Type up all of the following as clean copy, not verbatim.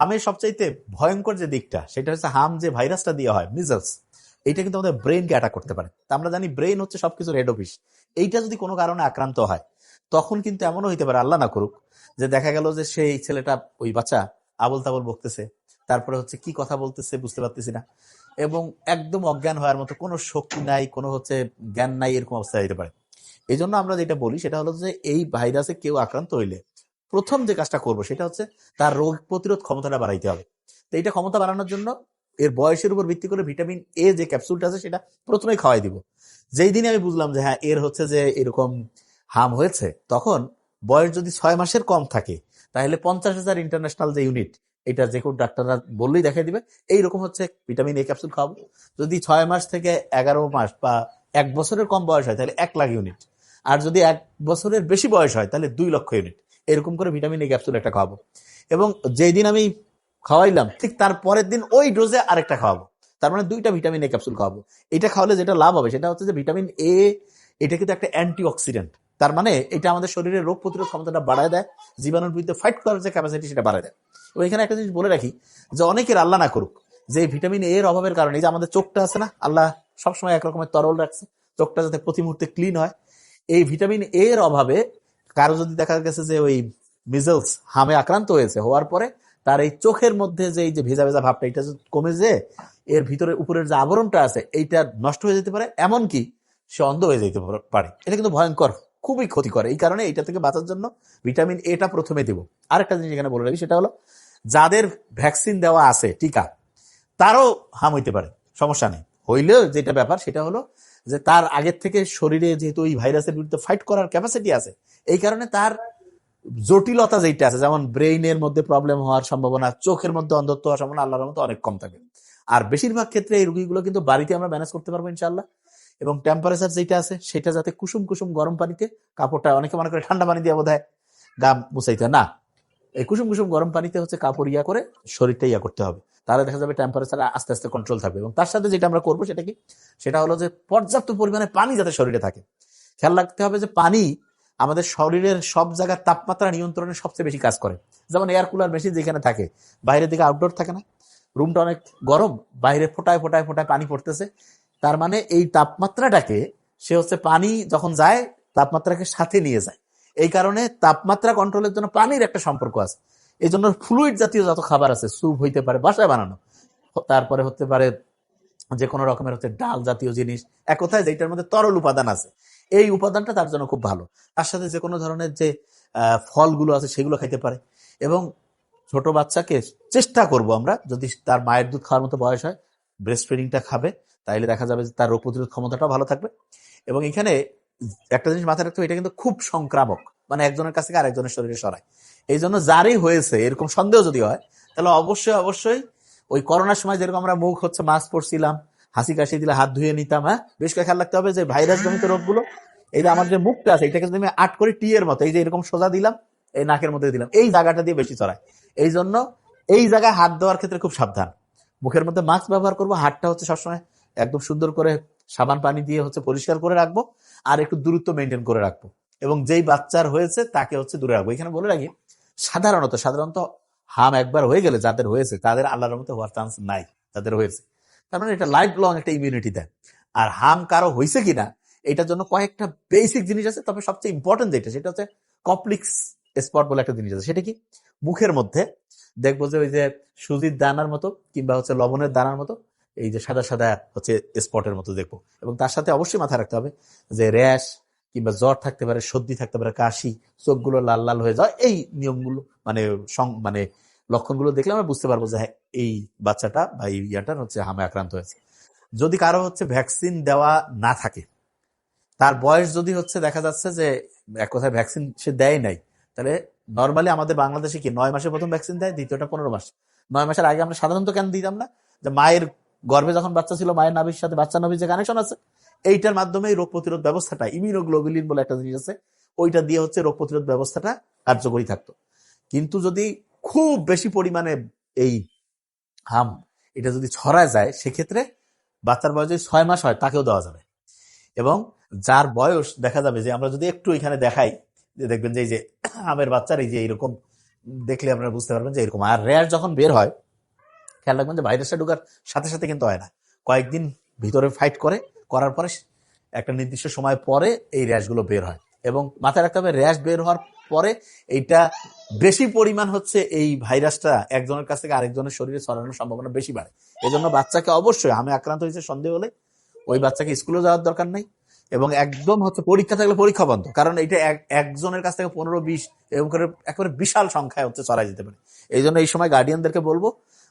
হামের সবচাইতে ভয়ঙ্কর যে দিকটা সেটা হচ্ছে হাম যে ভাইরাসটা দিয়ে হয় মিজলস, এইটা কিন্তু আমাদের ব্রেনকে অ্যাটাক করতে পারে। তা আমরা জানি ব্রেন হচ্ছে সবকিছুর হেড অফিস। এইটা যদি কোনো কারণে আক্রান্ত হয় তখন কিন্তু এমনও হইতে পারে, আল্লাহ না করুক, যে দেখা গেল যে সেই ছেলেটা, ওই বাচ্চা আবল তাবল বকতেছে, তারপরে হচ্ছে কি কথা বলতেছে বুঝতে পারতেছি না, এবং একদম অজ্ঞান হওয়ার মতো কোনো শক্তি নাই, কোনো হচ্ছে জ্ঞান নাই, এরকম অবস্থা হতে পারে। এই জন্য আমরা যেটা বলি সেটা হলো যে এই ভাইরাসে কেউ আক্রান্ত হইলে প্রথম যে কাজটা করবো সেটা হচ্ছে তার রোগ প্রতিরোধ ক্ষমতাটা বাড়াইতে হবে। তো এইটা ক্ষমতা বাড়ানোর জন্য এর বয়সের উপর ভিত্তি করে ভিটামিন এ যে ক্যাপসুলটা আছে সেটা প্রথমেই খাওয়াই দিব। যেই দিনে আমি বুঝলাম যে হ্যাঁ এর হচ্ছে যে এরকম হাম হয়েছে, তখন বয়স যদি 6 মাসের কম থাকে তাহলে 50,000 ইন্টারন্যাশনাল যে ইউনিট, এটা যে কোনো ডাক্তাররা বললেই দেখাই দিবে, এইরকম হচ্ছে ভিটামিন এ ক্যাপসুল খাওয়াবো। যদি 6 মাস থেকে 11 মাস বা 1 বছরের কম বয়স হয় তাহলে 1 লাখ ইউনিট, আর যদি 1 বছরের বেশি বয়স হয় তাহলে 2 লক্ষ ইউনিট, এরকম করে ভিটামিন এ ক্যাপসুল একটা খাওয়াবো। এবং যেই দিন আমি খাওয়াইলাম ঠিক তার পরের দিন ওই ডোজে আরেকটা খাওয়াবো। তার মানে 2টা ভিটামিন এ ক্যাপসুল খাওয়াবো। এটা খাওয়ালে যেটা লাভ হবে সেটা হচ্ছে যে ভিটামিন এ, এটা কিন্তু একটা অ্যান্টি অক্সিডেন্ট। তার মানে এটা আমাদের শরীরের রোগ প্রতিরোধ ক্ষমতাটা বাড়ায় দেয়, জীবাণুর বিরুদ্ধে ফাইট করার যে ক্যাপাসিটি সেটা বাড়ায় দেয়। এবং এখানে একটা জিনিস বলে রাখি, যে অনেকের আল্লাহ না করুক যে ভিটামিন এ এর অভাবের কারণে, যে আমাদের চোখটা আছে না, আল্লাহ সবসময় একরকমের তরল রাখছে, চোখটা যাতে প্রতি মুহূর্তে ক্লিন হয়, এই ভিটামিন এ এর অভাবে কারো যদি দেখা গেছে যে ওই মিজলস হামে আক্রান্ত হয়েছে, হওয়ার পরে তার এই চোখের মধ্যে যে এই যে ভেজা ভেজা ভাবটা, এটা কমে যে এর ভিতরে উপরের যে আবরণটা আছে এইটা নষ্ট হয়ে যেতে পারে, এমনকি সে অন্ধ হয়ে যেতে পারে। এটা কিন্তু ভয়ঙ্কর, খুবই ক্ষতিকর। এই কারণে এটা থেকে বাঁচার জন্য ভিটামিন এটা প্রথমে দিব। আরেকটা জিনিস এখানে বলে রাখি, সেটা হলো যাদের ভ্যাকসিন দেওয়া আছে, টিকা, তারও হাম হইতে পারে, সমস্যা নেই। হইলেও যেটা ব্যাপার সেটা হলো যে তার আগের থেকে শরীরে যেহেতু ওই ভাইরাসের বিরুদ্ধে ফাইট করার ক্যাপাসিটি আছে, এই কারণে তার জটিলতা যেটা আছে, যেমন ব্রেইনের মধ্যে প্রবলেম হওয়ার সম্ভাবনা, চোখের মধ্যে অন্ধত্ব হওয়ার সম্ভাবনা আল্লাহর মতো অনেক কম থাকে। আর বেশিরভাগ ক্ষেত্রে এই রোগীগুলো কিন্তু বাড়িতে আমরা ম্যানেজ করতে পারবো ইনশাল্লাহ। এবং টেম্পারেচার যেটা আছে সেটা যাতে কুসুম কুসুম গরম পানিতে, কাপড়টা অনেকে মনে করে ঠান্ডা পানি দিয়ে বোধহয় গা মুছাইতে, না, এই কুসুম কুসুম গরম পানিতে হচ্ছে কাপড় ইয়া করে শরীরটা ইয়া করতে হবে, তাহলে দেখা যাবে টেম্পারেচার আস্তে আস্তে কন্ট্রোল থাকবে। এবং তার সাথে যেটা আমরা করবো সেটা কি, সেটা হলো যে পর্যাপ্ত পরিমাণে পানি যাতে শরীরে থাকে। খেয়াল রাখতে হবে যে পানি আমাদের শরীরের সব জায়গার তাপমাত্রা নিয়ন্ত্রণে সবচেয়ে বেশি কাজ করে। যেমন এয়ার কুলার মেশিন যেখানে থাকে, বাইরের দিকে আউটডোর থাকে না, রুমটা অনেক গরম, বাইরে ফোটায় ফোটায় ফোটায় পানি পড়তেছে, তার মানে এই তাপমাত্রাটাকে সে হচ্ছে পানি যখন যায় তাপমাত্রাকে সাথে নিয়ে যায়। এই কারণে তাপমাত্রা কন্ট্রোলের জন্য পানির একটা সম্পর্ক আছে। এই জন্য ফ্লুইড জাতীয় যত খাবার আছে, স্যুপ হইতে পারে বাসায় বানানো, তারপরে হতে পারে যে কোনো রকমের হচ্ছে ডাল জাতীয় জিনিস, এক কথায় যেটার মধ্যে তরল উপাদান আছে, এই উপাদানটা তার জন্য খুব ভালো। তার সাথে যে কোনো ধরনের যে ফলগুলো আছে সেগুলো খাইতে পারে। এবং ছোট বাচ্চাকে চেষ্টা করব আমরা, যদি তার মায়ের দুধ খাওয়ার মতো বয়স হয়, ব্রেস্ট ফিডিংটা খাবে, তাইলে দেখা যাবে যে তার রোগ প্রতিরোধ ক্ষমতাটাও ভালো থাকবে। এবং এখানে একটা জিনিস মাথায় রাখতে হবে, এটা কিন্তু খুব সংক্রামক, মানে একজনের কাছ থেকে আরেকজনের শরীরে সরায়। এই জন্য যারই হয়েছে এরকম সন্দেহ যদি হয়, তাহলে অবশ্যই অবশ্যই ওই করোনার সময় যেরকম আমরা মুখ হচ্ছে মাস্ক পরছিলাম, হাসি কাশি দিলে হাত ধুয়ে নিতাম, হ্যাঁ, বেশ করে খেয়াল রাখতে হবে যে ভাইরাস জনিত রোগগুলো, এই যে আমার যে মুখটা আছে এটাকে যদি আমি আট করে টি এর মতো এই যে এরকম সোজা দিলাম, এই নাকের মধ্যে দিলাম, এই জায়গাটা দিয়ে বেশি ছড়ায়। এই জন্য এই জায়গায় হাত দেওয়ার ক্ষেত্রে খুব সাবধান। মুখের মধ্যে মাস্ক ব্যবহার করবো, হাতটা হচ্ছে সবসময় একদম সুন্দর করে সাবান পানি দিয়ে হচ্ছে পরিষ্কার করে রাখবো, আর একটু দূরত্ব মেনটেন করে রাখবো। এবং যেই বাচ্চার হয়েছে তাকে হচ্ছে দূরে রাখবো। এখানে বলে রাখি, সাধারণত সাধারণত হাম একবার হয়ে গেলে যাদের হয়েছে তাদের আল্লাহর মতো হওয়ার চান্স নাই, যাদের হয়েছে। তার মানে এটা লাইফ লং একটা ইমিউনিটি দেয়। আর হাম কারো হয়েছে কিনা এটার জন্য কয়েকটা বেসিক জিনিস আছে, তবে সবচেয়ে ইম্পর্টেন্ট যেটা সেটা হচ্ছে কমপ্লেক্স স্পট বলে একটা জিনিস আছে। সেটা কি, মুখের মধ্যে দেখবো যে ওই যে সুজির দানার মতো কিংবা হচ্ছে লবণের দানার মতো এই যে সাদা সাদা হচ্ছে স্পটের মতো দেখবো। এবং তার সাথে অবশ্যই মাথায় রাখতে হবে যে র্যাশ কিংবা জ্বর থাকতে পারে, সর্দি থাকতে পারে, কাশি, চোখগুলো লাল লাল হয়ে যায়, এই নিয়মগুলো মানে মানে লক্ষণগুলো দেখলে আমরা বুঝতে পারবো যে হ্যাঁ এই বাচ্চাটা বা এই ইয়াটার হচ্ছে হামে আক্রান্ত হয়েছে। যদি কারো হচ্ছে ভ্যাকসিন দেওয়া না থাকে, তার বয়স যদি হচ্ছে দেখা যাচ্ছে যে এক কথায় ভ্যাকসিন সে দেয় নাই, তাহলে নর্মালি আমাদের বাংলাদেশে কি 9 মাসে প্রথম ভ্যাকসিন দেয়, দ্বিতীয়টা 15 মাস। 9 মাসের আগে আমরা সাধারণত কেন দিতাম না, যে মায়ের গর্ভে যখন বাচ্চা ছিল, মায়ের নাভির সাথে বাচ্চা নাভির যে কানেকশন আছে, এইটার মাধ্যমে রোগ প্রতিরোধ ব্যবস্থাটা, ইমিউনোগ্লোবুলিন বলে একটা জিনিস আছে, ওইটা দিয়ে হচ্ছে রোগ প্রতিরোধ ব্যবস্থাটা কার্যকরী থাকতো। কিন্তু যদি খুব বেশি পরিমাণে এই হাম এটা যদি ছড়ায় যায়, সেক্ষেত্রে বাচ্চার বয়স যদি 6 মাস হয় তাকেও দেওয়া যাবে। এবং যার বয়স দেখা যাবে যে আমরা যদি একটু এখানে দেখাই, যে দেখবেন যে এই যে আমের বাচ্চার এই যে এইরকম দেখলে আপনারা বুঝতে পারবেন যে এরকম। আর র্যাশ যখন বের হয়, খেয়াল রাখবেন যে ভাইরাসটা ঢোকার সাথে সাথে কিন্তু হয় না, কয়েকদিন ভিতরে ফাইট করার পরে একটা নির্দিষ্ট সময় পরে এই র্যাশগুলো বের হয়। এবং মাথায় রাখতে হবে, র্যাশ বের হওয়ার পরে এইটা বেশি পরিমাণ হচ্ছে এই ভাইরাসটা একজনের কাছ থেকে আরেকজনের শরীরে ছড়ানোর সম্ভাবনা বেশি বাড়ে। এই জন্য বাচ্চাকে অবশ্যই, আমি আক্রান্ত হয়েছে সন্দেহ হলে ওই বাচ্চাকে স্কুলে যাওয়ার দরকার নাই, এবং একদম হচ্ছে পরীক্ষা থাকলে পরীক্ষা বন্ধ, কারণ এটা একজনের কাছ থেকে 15-20 এরকম করে একেবারে বিশাল সংখ্যায় হচ্ছে ছড়াই যেতে পারে। এই জন্য এই সময় গার্ডিয়ানদেরকে বলবো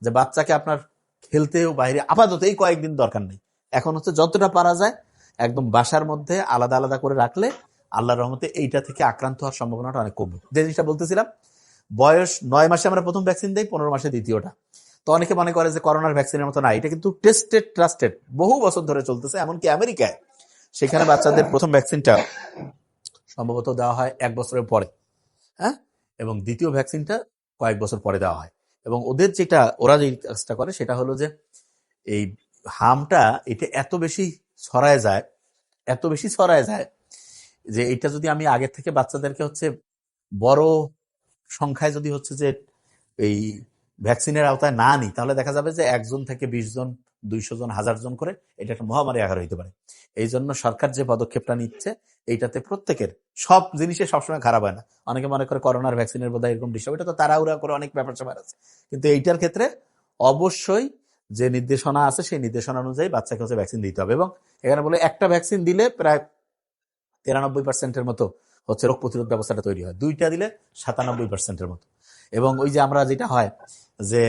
যে বাচ্চাকে আপনার খেলতেও বাইরে আপাতত এই কয়েকদিন দরকার নেই, এখন হচ্ছে যতটা পারা যায় একদম বাসার মধ্যে আলাদা আলাদা করে রাখলে আল্লাহর রহমতে এইটা থেকে আক্রান্ত হওয়ার সম্ভাবনাটা অনেক কমবে। যে জিনিসটা বলতেছিলাম, বয়স 9 মাসে আমরা প্রথম ভ্যাকসিন দেই, 15 মাসে দ্বিতীয়টা। তো অনেকে মনে করে যে করোনার ভ্যাকসিনের মতো না, এটা কিন্তু টেস্টেড ট্রাস্টেড, বহু বছর ধরে চলতেছে। এমনকি আমেরিকায় সেখানে বাচ্চাদের প্রথম ভ্যাকসিনটা সম্ভবত দেওয়া হয় 1 বছরের পরে, হ্যাঁ, এবং দ্বিতীয় ভ্যাকসিনটা কয়েক বছর পরে দেওয়া হয়। এবং ওদের যেটা, ওরা যে কাজটা করে সেটা হলো যে এই হামটা এটা এত বেশি ছড়ায় যায়, এত বেশি ছড়ায় যায় যে এটা যদি আমি আগে থেকে বাচ্চাদেরকে হচ্ছে বড় সংখ্যায় যদি হচ্ছে যে এই ভ্যাকসিনের আওতায় না নিই, তাহলে দেখা যাবে যে 1 জন থেকে 20 জন, 200 জন, 1000 জন করে এটা একটা মহামারী আকার হইতে পারে। এই জন্য সরকার যে পদক্ষেপটা নিচ্ছে, এইটাতে প্রত্যেকের সব জিনিসে সবসময় খারাপ হয় না। অনেকে মনে করে করোনার ভ্যাকসিনের বোধহয় এরকম ডিস্টার্ব, এটা তো তাড়াহুড়া করে অনেক ব্যাপার স্যাপার আছে, কিন্তু এইটার ক্ষেত্রে অবশ্যই যে নির্দেশনা আছে সেই নির্দেশনা অনুযায়ী বাচ্চাকে হচ্ছে ভ্যাকসিন দিতে হবে। এবং এখানে বলে একটা ভ্যাকসিন দিলে প্রায় 93% মতো হচ্ছে রোগ প্রতিরোধ ব্যবস্থাটা তৈরি হয়, 2টা দিলে 97% মতো। এবং ওই যে আমরা যেটা হয় যে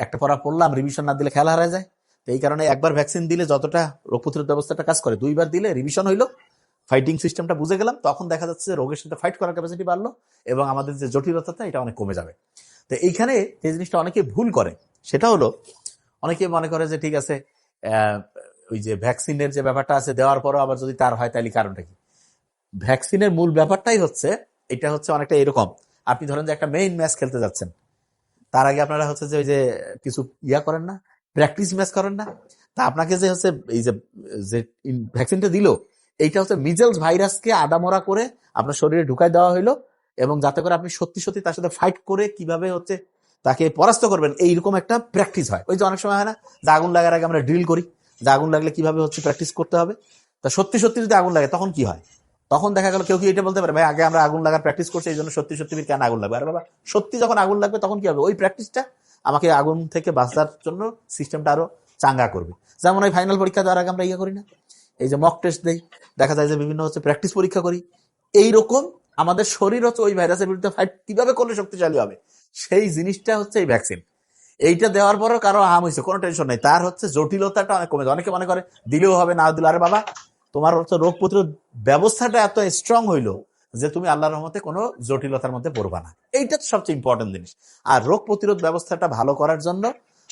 একটা পড়া পড়লাম, রিভিশন না দিলে খেলা হারা যায়। তো এই কারণে একবার ভ্যাকসিন দিলে যতটা রোগ প্রতিরোধ ব্যবস্থাটা কাজ করে, 2বার দিলে রিভিশন হইলো, ফাইটিং সিস্টেমটা বুঝে গেলাম, তখন দেখা যাচ্ছে যে রোগের সাথে ফাইট করার ক্যাপাসিটি বাড়লো এবং আমাদের যে জটিলতাটা এটা অনেক কমে যাবে। তো এইখানে যে জিনিসটা অনেকে ভুল করে সেটা হলো, অনেকে মনে করে যে ঠিক আছে, ওই যে ভ্যাকসিনের যে ব্যাপারটা আছে দেওয়ার পরও আবার যদি তার হয় তাহলে কারণটা কি। ভ্যাকসিনের মূল ব্যাপারটাই হচ্ছে, এটা হচ্ছে অনেকটা এরকম, আপনি ধরেন যে একটা মেইন ম্যাচ খেলতে যাচ্ছেন, তার আগে আপনারা হচ্ছে যে ওই যে কিছু করেন না, প্র্যাকটিস ম্যাচ করেন না। তা আপনাকে যে হচ্ছে এই যে যে ভ্যাকসিনটা দিল, এইটা হচ্ছে মিজেলস ভাইরাসকে আদামরা করে আপনার শরীরে ঢুকাই দেওয়া হইলো, এবং যাতে করে আপনি সত্যি সত্যি তার সাথে ফাইট করে কিভাবে হচ্ছে তাকে পরাস্ত করবেন, এইরকম একটা প্র্যাকটিস হয়। ওই যে অনেক সময় হয় না যে আগুন লাগার আগে আমরা ড্রিল করি, যে আগুন লাগলে কিভাবে হচ্ছে প্র্যাকটিস করতে হবে। তা সত্যি সত্যি যদি আগুন লাগে তখন কি হয়, তখন দেখা গেল কেউ কি এটা বলতে পারে, ভাই আগে আমরা আগুন লাগার প্র্যাকটিস করছি এই জন্য সত্যি সত্যি কেন আগুন লাগবে। আরে বাবা, সত্যি যখন আগুন লাগবে তখন কি হবে, ওই প্র্যাকটিসটা আমাকে আগুন থেকে বাঁচার জন্য সিস্টেমটা আরো চাঙ্গা করবে। যেমন ওই ফাইনাল পরীক্ষা দেওয়ার আগে আমরা করি না, এই যে মক টেস্ট দেই, দেখা যায় যে বিভিন্ন হচ্ছে প্র্যাকটিস পরীক্ষা করি। এইরকম আমাদের শরীর হচ্ছে ওই ভাইরাসের বিরুদ্ধে ফাইট কিভাবে করলে শক্তিশালী হবে, সেই জিনিসটা হচ্ছে এই ভ্যাকসিন। এইটা দেওয়ার পরও কারো হাম হয়েছে, কোনো টেনশন নেই, তার হচ্ছে জটিলতাটা অনেক কমে যায়। অনেকে মনে করে দিলেও হবে না দিলে, আরে বাবা তোমার হচ্ছে রোগ প্রতিরোধ ব্যবস্থাটা এত স্ট্রং হইলো যে তুমি আল্লাহর রহমতে কোনো জটিলতার মধ্যে পড়বা না। এইটা তো সবচেয়ে ইম্পর্টেন্ট জিনিস। আর রোগ প্রতিরোধ ব্যবস্থাটা ভালো করার জন্য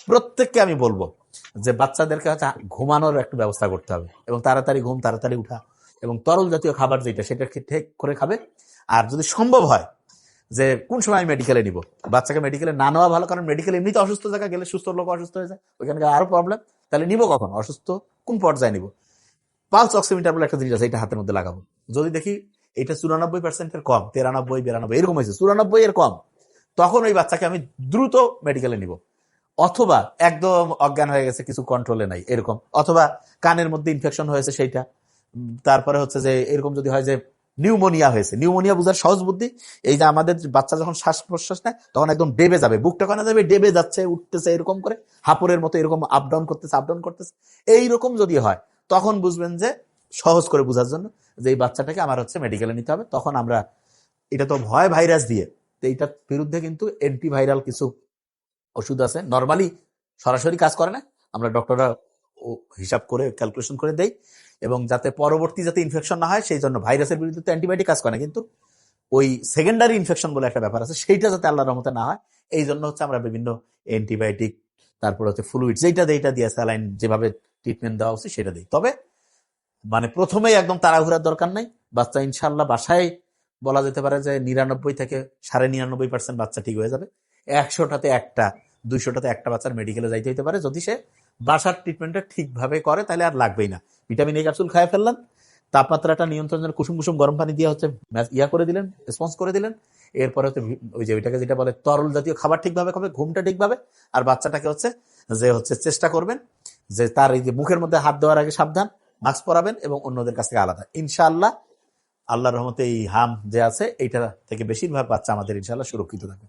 প্রত্যেককে আমি বলবো যে বাচ্চাদেরকে হচ্ছে ঘুমানোর একটু ব্যবস্থা করতে হবে, এবং তাড়াতাড়ি ঘুম, তাড়াতাড়ি উঠা, এবং তরল জাতীয় খাবার যেটা সেটা ঠিক করে খাবে। আর যদি সম্ভব হয় যে কোন সময় মেডিকেলে নিব, বাচ্চাকে মেডিকেলে না নেওয়া ভালো, কারণ মেডিকেল এমনিতে অসুস্থ জায়গা গেলে সুস্থ লোক অসুস্থ হয়ে যায়, ওইখানে আরো প্রবলেম। তাহলে নিব কখন, অসুস্থ কোন পর্যায়ে নিব। পালস অক্সিমিটার বলে একটা জিনিস আছে, এটা হাতের মধ্যে লাগাবো, যদি দেখি এটা 94% কম, 93, 92 এরকম হয়েছে, 94 এর কম, তখন ওই বাচ্চাকে আমি দ্রুত মেডিকেলে নিব। অথবা একদম অজ্ঞান হয়ে গেছে, কিছু কন্ট্রোলে নাই এরকম, অথবা কানের মধ্যে ইনফেকশন হয়েছে সেইটা, তারপরে হচ্ছে যে এরকম যদি হয় যে নিউমোনিয়া হয়েছে, নিউমোনিয়া বোঝার সহজ বুদ্ধি, এই যে আমাদের বাচ্চা যখন শ্বাস প্রশ্বাস নেয় তখন একদম ডেবে যাবে, বুকটা কানা যাবে, ডেবে যাচ্ছে, উঠতেছে এরকম করে, হাঁপুরের মতো এরকম আপ ডাউন করতেছে, আপ ডাউন করতেছে, এইরকম যদি হয় তখন বুঝবেন যে, সহজ করে বোঝার জন্য, যে এই বাচ্চাটাকে আমার হচ্ছে মেডিকেলে নিতে হবে। তখন আমরা, এটা তো ভয় ভাইরাস দিয়ে, তো এইটার বিরুদ্ধে কিন্তু অ্যান্টিভাইরাল কিছু ওষুধ আছে, নর্মালি সরাসরি কাজ করে না, আমরা ডক্টররা হিসাব করে ক্যালকুলেশন করে দেই, এবং যাতে পরবর্তী যাতে ইনফেকশন না হয় সেই জন্য। ভাইরাসের বিরুদ্ধে তো অ্যান্টিবায়োটিক কাজ করে না, কিন্তু ওই সেকেন্ডারি ইনফেকশন বলে একটা ব্যাপার আছে, সেইটা যাতে আল্লাহর রহমতে না হয়, এই জন্য হচ্ছে আমরা বিভিন্ন অ্যান্টিবায়োটিক, তারপর হচ্ছে ফ্লুইড যেটা দেয়, এটা দিয়ে স্যালাইন যেভাবে ট্রিটমেন্ট দেওয়া উচিত সেটা দিই। তবে মানে প্রথমেই একদম তাড়াহুড়ার দরকার নাই, বাচ্চা ইনশাল্লাহ বাসায় বলা যেতে পারে যে 99 থেকে 99.5% বাচ্চা ঠিক হয়ে যাবে। 100টাতে একটা, 200টাতে একটা বাচ্চার মেডিকেলে যাইতে হইতে পারে, যদি সে বাসার ট্রিটমেন্টটা ঠিকভাবে করে, তাহলে আর লাগবেই না। ভিটামিন এ ক্যাপসুল খায় ফেললাম, তাপমাত্রাটা নিয়ন্ত্রণের জন্য কুসুম কুসুম গরম পানি দিয়ে হচ্ছে ইয়া করে দিলেন, স্পঞ্জ করে দিলেন। এরপরে হচ্ছে ওই যে ওইটাকে যেটা বলে তরল জাতীয় খাবার ঠিকভাবে খাবে, ঘুমটা ঠিকভাবে। আর বাচ্চাটাকে হচ্ছে চেষ্টা করবেন যে তার এই যে মুখের মধ্যে হাত দেওয়ার আগে সাবধান, মাস্ক পরাবেন এবং অন্যদের কাছ থেকে আলাদা। ইনশাআল্লাহ আল্লাহর রহমতে এই হাম যে আছে এইটা থেকে বেশিরভাগ বাচ্চা আমাদের ইনশাআল্লাহ সুরক্ষিত থাকবে।